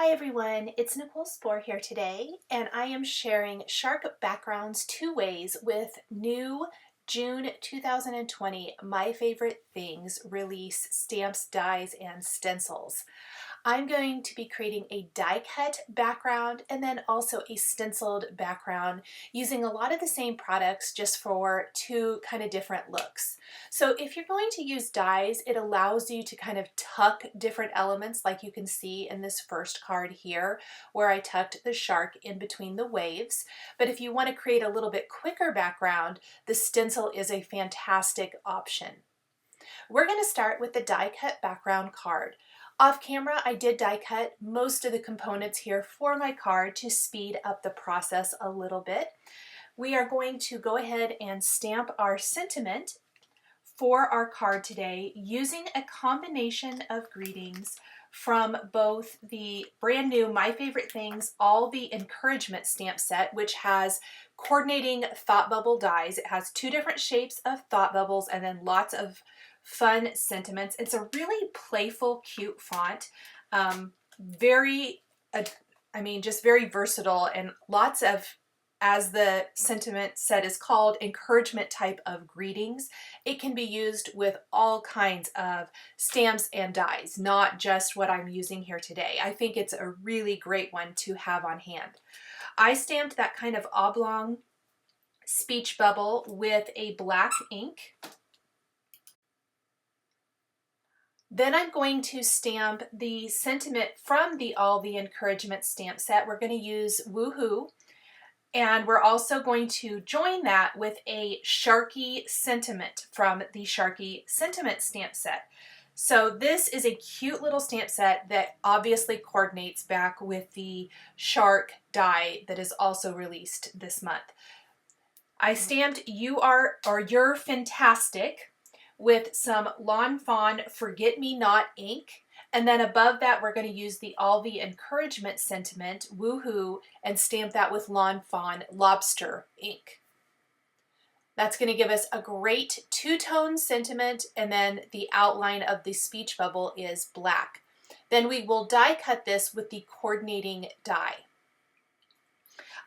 Hi everyone, it's Nicole Spohr here today, and I am sharing Shark Backgrounds 2 Ways with new June 2020 My Favorite Things release stamps, dies, and stencils. I'm going to be creating a die cut background and then also a stenciled background using a lot of the same products just for two kind of different looks. So if you're going to use dies, it allows you to kind of tuck different elements like you can see in this first card here where I tucked the shark in between the waves. But if you want to create a little bit quicker background, the stencil is a fantastic option. We're going to start with the die cut background card. Off camera, I did die cut most of the components here for my card to speed up the process a little bit. We are going to go ahead and stamp our sentiment for our card today using a combination of greetings from both the brand new My Favorite Things All the Encouragement stamp set, which has coordinating thought bubble dies. It has two different shapes of thought bubbles and then lots of fun sentiments. It's a really playful, cute font. Just very versatile and lots of, as the sentiment set is called, encouragement type of greetings. It can be used with all kinds of stamps and dies, not just what I'm using here today. I think it's a really great one to have on hand. I stamped that kind of oblong speech bubble with a black ink. Then I'm going to stamp the sentiment from the All the Encouragement stamp set. We're going to use Woohoo. And we're also going to join that with a Sharky sentiment from the Sharky sentiment stamp set. So this is a cute little stamp set that obviously coordinates back with the shark die that is also released this month. I stamped You're Fantastic with some Lawn Fawn Forget Me Not ink. And then above that, we're going to use the All the Encouragement sentiment, Woohoo, and stamp that with Lawn Fawn Lobster ink. That's going to give us a great two-tone sentiment, and then the outline of the speech bubble is black. Then we will die cut this with the coordinating die.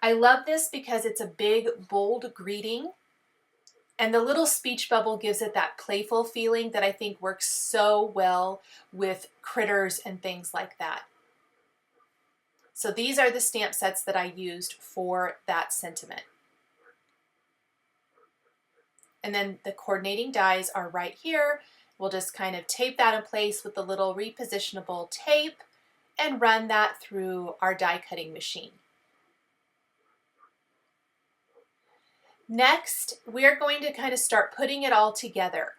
I love this because it's a big, bold greeting. And the little speech bubble gives it that playful feeling that I think works so well with critters and things like that. So these are the stamp sets that I used for that sentiment. And then the coordinating dies are right here. We'll just kind of tape that in place with the little repositionable tape and run that through our die cutting machine. Next, we're going to kind of start putting it all together.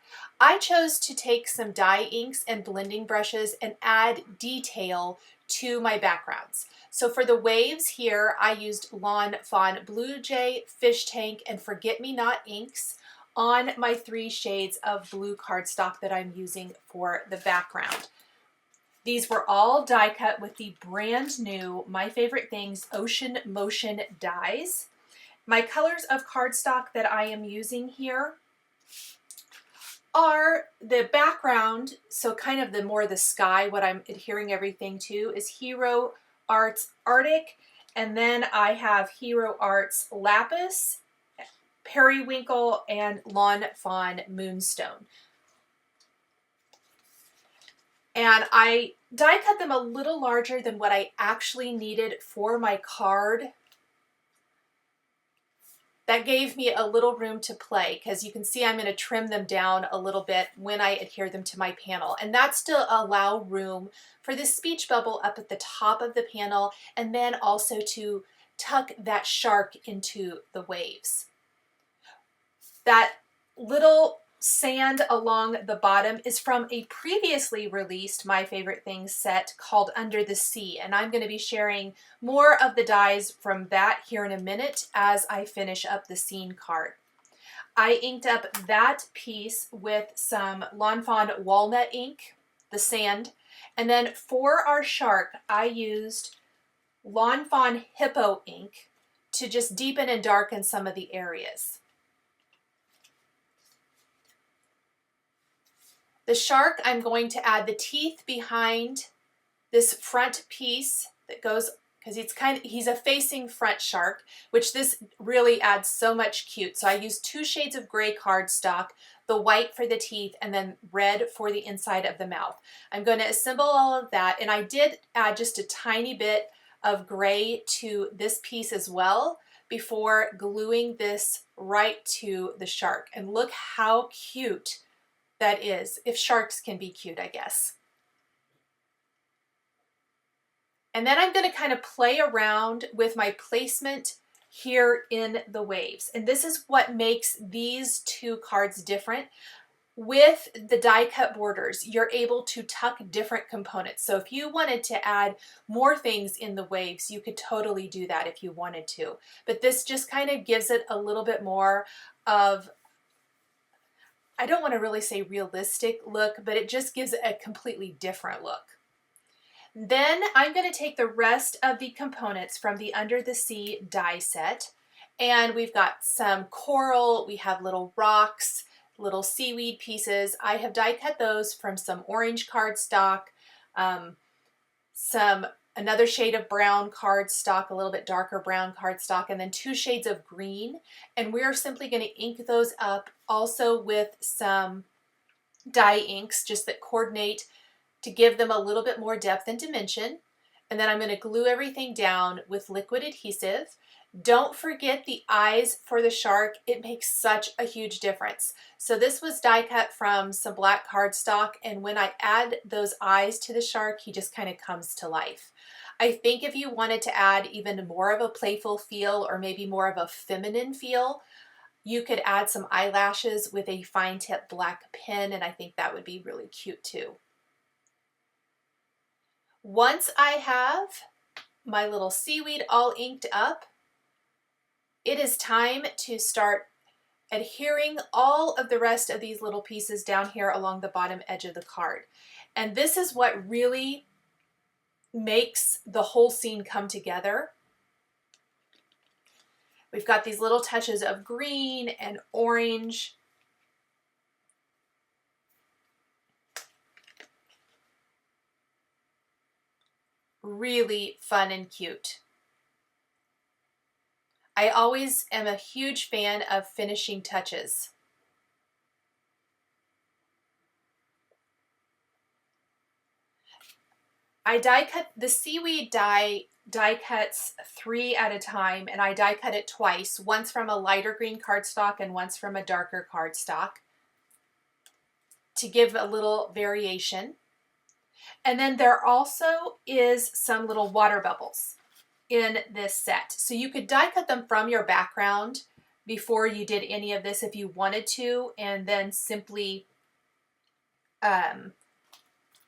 I chose to take some dye inks and blending brushes and add detail to my backgrounds. So for the waves here, I used Lawn Fawn Blue Jay, Fish Tank, and Forget Me Not inks on my 3 shades of blue cardstock that I'm using for the background. These were all die cut with the brand new My Favorite Things Ocean Motion dies. My colors of cardstock that I am using here are the background, so kind of the sky, what I'm adhering everything to is Hero Arts Arctic, and then I have Hero Arts Lapis, Periwinkle, and Lawn Fawn Moonstone. And I die cut them a little larger than what I actually needed for my card. That gave me a little room to play because you can see I'm going to trim them down a little bit when I adhere them to my panel. And that's to allow room for this speech bubble up at the top of the panel and then also to tuck that shark into the waves. That little sand along the bottom is from a previously released My Favorite Things set called Under the Sea, and I'm going to be sharing more of the dies from that here in a minute as I finish up the scene card. I inked up that piece with some Lawn Fawn Walnut ink, the sand, and then for our shark I used Lawn Fawn Hippo ink to just deepen and darken some of the areas. The shark, I'm going to add the teeth behind this front piece that goes, because he's a facing front shark, which this really adds so much cute. So I used 2 shades of gray cardstock, the white for the teeth, and then red for the inside of the mouth. I'm going to assemble all of that, and I did add just a tiny bit of gray to this piece as well before gluing this right to the shark. And look how cute that is, if sharks can be cute, I guess. And then I'm going to kind of play around with my placement here in the waves. And this is what makes these 2 cards different. With the die cut borders, you're able to tuck different components. So if you wanted to add more things in the waves, you could totally do that if you wanted to. But this just kind of gives it a little bit more of, I don't want to really say realistic look, but it just gives it a completely different look. Then I'm going to take the rest of the components from the Under the Sea die set, and we've got some coral, we have little rocks, little seaweed pieces. I have die cut those from some orange cardstock, another shade of brown cardstock, a little bit darker brown cardstock, and then 2 shades of green. And we're simply going to ink those up also with some dye inks, just that coordinate to give them a little bit more depth and dimension. And then I'm going to glue everything down with liquid adhesive. Don't forget the eyes for the shark. It makes such a huge difference. So this was die cut from some black cardstock, and when I add those eyes to the shark, he just kind of comes to life. I think if you wanted to add even more of a playful feel or maybe more of a feminine feel, you could add some eyelashes with a fine tip black pen, and I think that would be really cute too. Once I have my little seaweed all inked up, it is time to start adhering all of the rest of these little pieces down here along the bottom edge of the card. And this is what really makes the whole scene come together. We've got these little touches of green and orange. Really fun and cute. I always am a huge fan of finishing touches. I die cut the seaweed die cuts 3 at a time, and I die cut it twice, once from a lighter green cardstock and once from a darker cardstock to give a little variation. And then there also is some little water bubbles in this set. So you could die cut them from your background before you did any of this if you wanted to, and then simply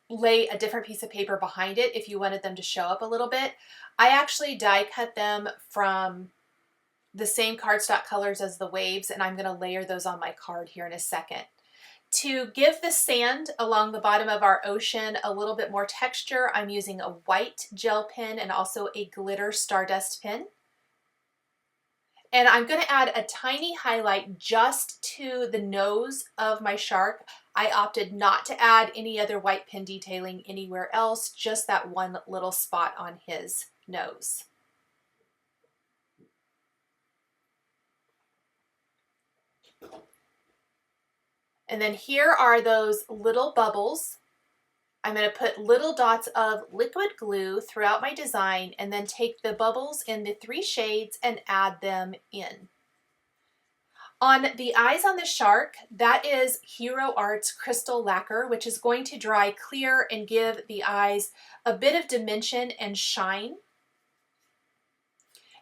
lay a different piece of paper behind it if you wanted them to show up a little bit. I actually die cut them from the same cardstock colors as the waves, and I'm going to layer those on my card here in a second. To give the sand along the bottom of our ocean a little bit more texture, I'm using a white gel pen and also a glitter Stardust pen. And I'm going to add a tiny highlight just to the nose of my shark. I opted not to add any other white pen detailing anywhere else, just that one little spot on his nose. And then here are those little bubbles. I'm going to put little dots of liquid glue throughout my design and then take the bubbles in the 3 shades and add them in. On the eyes on the shark, that is Hero Art's Crystal Lacquer, which is going to dry clear and give the eyes a bit of dimension and shine.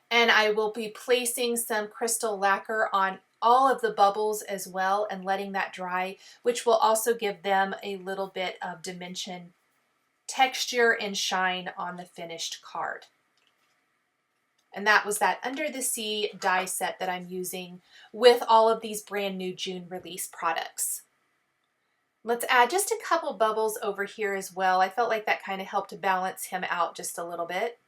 And I will be placing some crystal lacquer on all of the bubbles as well and letting that dry, which will also give them a little bit of dimension, texture, and shine on the finished card. And that was that Under the Sea die set that I'm using with all of these brand new June release products. Let's add just a couple bubbles over here as well. I felt like that kind of helped to balance him out just a little bit.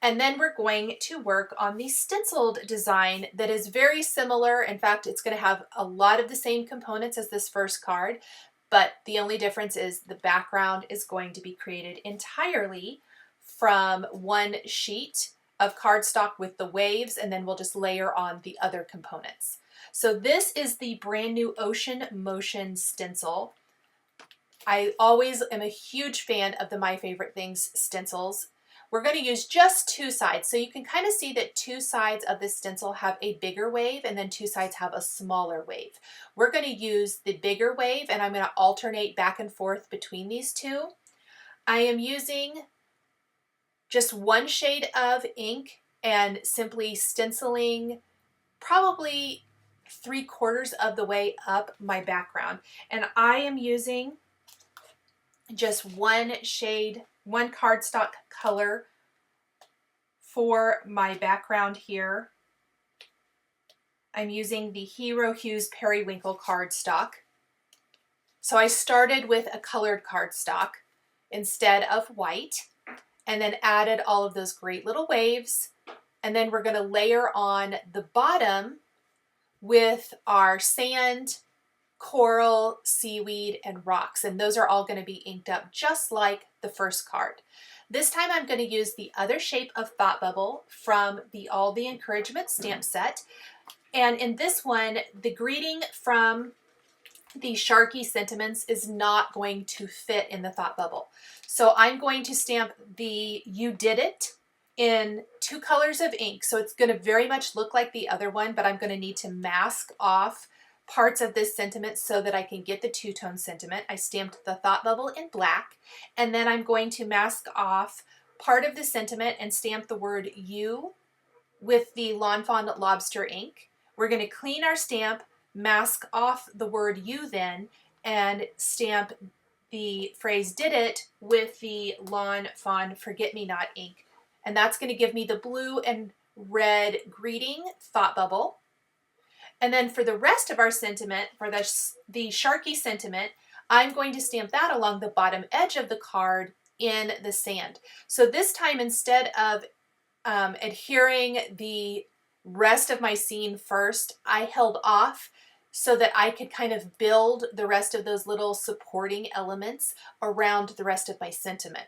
And then we're going to work on the stenciled design that is very similar. In fact, it's going to have a lot of the same components as this first card, but the only difference is the background is going to be created entirely from one sheet of cardstock with the waves, and then we'll just layer on the other components. So this is the brand new Ocean Motion stencil. I always am a huge fan of the My Favorite Things stencils. We're going to use just two sides. So you can kind of see that two sides of this stencil have a bigger wave and then two sides have a smaller wave. We're going to use the bigger wave and I'm going to alternate back and forth between these two. I am using just one shade of ink and simply stenciling probably 3/4 of the way up my background. And I am using just one shade, one cardstock color for my background here. I'm using the Hero Hues Periwinkle cardstock. So I started with a colored cardstock instead of white, and then added all of those great little waves. And then we're going to layer on the bottom with our sand, coral, seaweed, and rocks. And those are all going to be inked up just like the first card. This time I'm going to use the other shape of Thought Bubble from the All the Encouragement stamp set. And in this one, the greeting from the Sharky sentiments is not going to fit in the Thought Bubble. So I'm going to stamp the You Did It in two colors of ink. So it's going to very much look like the other one, but I'm going to need to mask off parts of this sentiment so that I can get the two-tone sentiment. I stamped the Thought Bubble in black, and then I'm going to mask off part of the sentiment and stamp the word You with the Lawn Fawn Lobster ink. We're going to clean our stamp, mask off the word You then, and stamp the phrase Did It with the Lawn Fawn Forget-Me-Not ink. And that's going to give me the blue and red greeting Thought Bubble. And then for the rest of our sentiment, for the Sharky sentiment, I'm going to stamp that along the bottom edge of the card in the sand. So this time, instead of adhering the rest of my scene first, I held off so that I could kind of build the rest of those little supporting elements around the rest of my sentiment.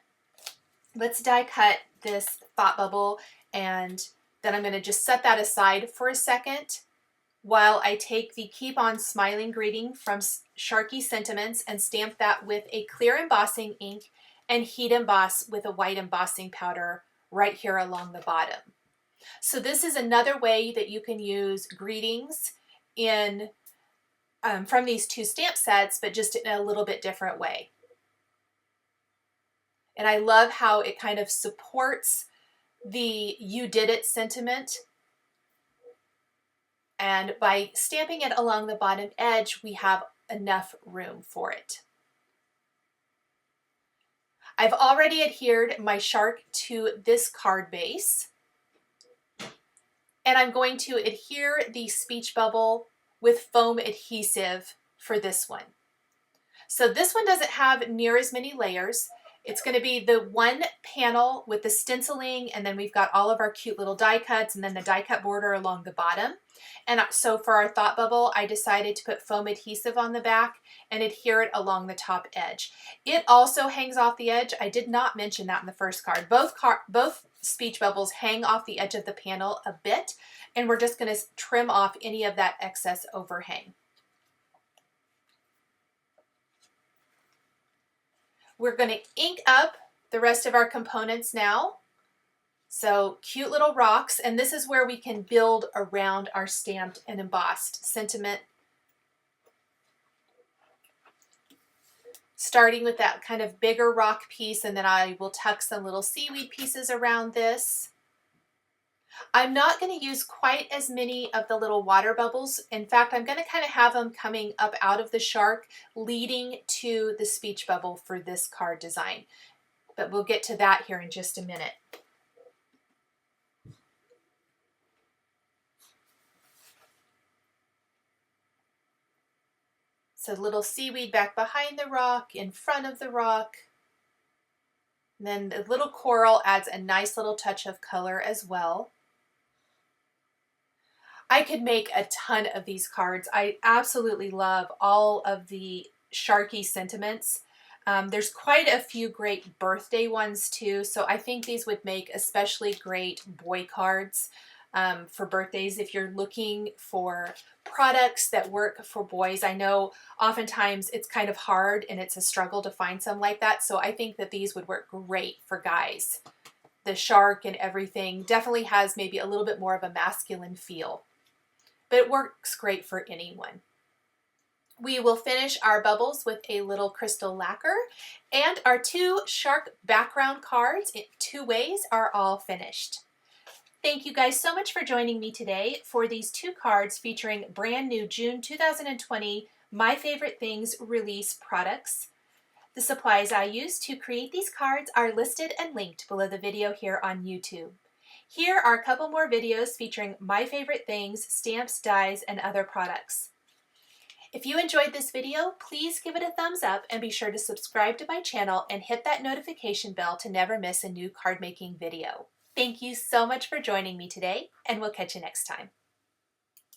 Let's die cut this Thought Bubble, and then I'm going to just set that aside for a second while I take the Keep On Smiling greeting from Sharky Sentiments and stamp that with a clear embossing ink and heat emboss with a white embossing powder right here along the bottom. So this is another way that you can use greetings in from these two stamp sets, but just in a little bit different way. And I love how it kind of supports the You Did It sentiment. And by stamping it along the bottom edge, we have enough room for it. I've already adhered my shark to this card base. And I'm going to adhere the speech bubble with foam adhesive for this one. So this one doesn't have near as many layers. It's going to be the one panel with the stenciling, and then we've got all of our cute little die cuts and then the die cut border along the bottom. And so for our Thought Bubble, I decided to put foam adhesive on the back and adhere it along the top edge. It also hangs off the edge. I did not mention that in the first card. Both speech bubbles hang off the edge of the panel a bit, and we're just going to trim off any of that excess overhang. We're going to ink up the rest of our components now. So cute little rocks, and this is where we can build around our stamped and embossed sentiment. Starting with that kind of bigger rock piece, and then I will tuck some little seaweed pieces around this. I'm not going to use quite as many of the little water bubbles. In fact, I'm going to kind of have them coming up out of the shark, leading to the speech bubble for this card design. But we'll get to that here in just a minute. So little seaweed back behind the rock, in front of the rock. And then the little coral adds a nice little touch of color as well. I could make a ton of these cards. I absolutely love all of the Sharky sentiments. There's quite a few great birthday ones too, so I think these would make especially great boy cards for birthdays if you're looking for products that work for boys. I know oftentimes it's kind of hard and it's a struggle to find some like that, so I think that these would work great for guys. The shark and everything definitely has maybe a little bit more of a masculine feel, but it works great for anyone. We will finish our bubbles with a little crystal lacquer, and our 2 shark background cards in 2 ways are all finished. Thank you guys so much for joining me today for these 2 cards featuring brand new June 2020 My Favorite Things release products. The supplies I used to create these cards are listed and linked below the video here on YouTube. Here are a couple more videos featuring My Favorite Things, stamps, dies, and other products. If you enjoyed this video, please give it a thumbs up and be sure to subscribe to my channel and hit that notification bell to never miss a new card making video. Thank you so much for joining me today, and we'll catch you next time.